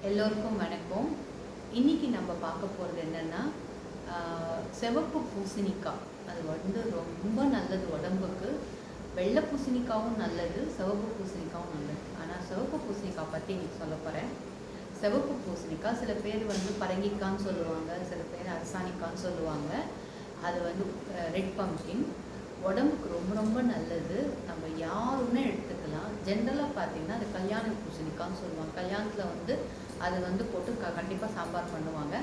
எல்லோருக்கும் வணக்கம். இன்னைக்கு நம்ம பார்க்க போகிறது என்னென்னா, சிவப்பு பூசணிக்காய். அது வந்து ரொம்ப நல்லது உடம்புக்கு. வெள்ளை பூசணிக்காவும் நல்லது, சிவப்பு பூசணிக்காவும் நல்லது. ஆனால் சிவப்பு பூசணிக்காய் பற்றி இன்னைக்கு சொல்ல போகிறேன். சிவப்பு பூசணிக்காய் சில பேர் வந்து பரங்கிக்கான்னு சொல்லுவாங்க, சில பேர் அரசாணிக்கான்னு சொல்லுவாங்க. அது வந்து ரெட் பம்கின் உடம்புக்கு ரொம்ப ரொம்ப நல்லது. நம்ம யாருமே எடுத்துக்கலாம். ஜென்ரலாக பார்த்தீங்கன்னா அது கல்யாண பூசணிக்கான்னு சொல்லுவாங்க. கல்யாணத்தில் வந்து அது வந்து போட்டு கண்டிப்பாக சாம்பார் பண்ணுவாங்க.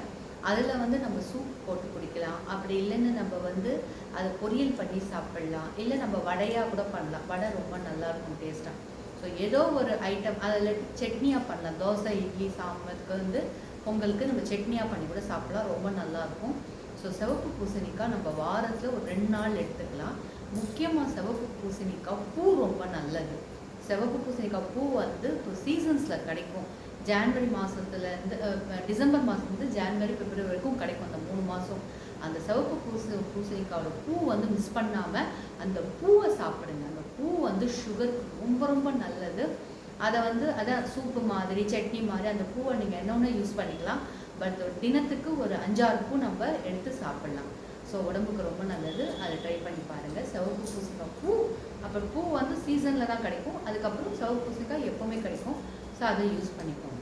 அதில் வந்து நம்ம சூப் போட்டு குடிக்கலாம். அப்படி இல்லைன்னு நம்ம வந்து அதை பொரியல் பண்ணி சாப்பிட்லாம். இல்லை நம்ம வடையாக கூட பண்ணலாம். வடை ரொம்ப நல்லாயிருக்கும் டேஸ்ட்டாக. ஸோ ஏதோ ஒரு ஐட்டம் அதில் சட்னியாக பண்ணலாம். தோசை, இட்லி, சாம்பாருக்கு வந்து பொங்கலுக்கு நம்ம சட்னியாக பண்ணி கூட சாப்பிட்லாம். ரொம்ப நல்லாயிருக்கும். ஸோ சிவப்பு பூசணிக்காய் நம்ம வாரத்தில் ஒரு 2 நாள் எடுத்துக்கலாம். முக்கியமாக சிவப்பு பூசணிக்காய் பூ ரொம்ப நல்லது. சிவப்பு பூசணிக்காய் பூ வந்து இப்போ சீசன்ஸில் கிடைக்கும். ஜான்வரி மாதத்துலேருந்து டிசம்பர் மாதத்துலேருந்து ஜான்வரி, பிப்ரவரி வரைக்கும் கிடைக்கும். அந்த 3 மாதம் அந்த சிவப்பு பூசணிக்காயோட பூ வந்து மிஸ் பண்ணாமல் அந்த பூவை சாப்பிடுங்க. அந்த பூ வந்து சுகருக்கு ரொம்ப ரொம்ப நல்லது. அதை வந்து அதான் சூப்பு மாதிரி, சட்னி மாதிரி அந்த பூவை நீங்கள் என்னொன்று யூஸ் பண்ணிக்கலாம். பட் தினத்துக்கு ஒரு 5-6 பூ நம்ம எடுத்து சாப்பிட்லாம். ஸோ உடம்புக்கு ரொம்ப நல்லது. அதை ட்ரை பண்ணி பாருங்கள். சிவப்பு பூசணிக்காய் பூ, அப்புறம் பூ வந்து சீசனில் தான் கிடைக்கும். அதுக்கப்புறம் சிவப்பு பூசணிக்காய் எப்போவுமே கிடைக்கும். ஸோ அதை யூஸ் பண்ணிக்கோங்க.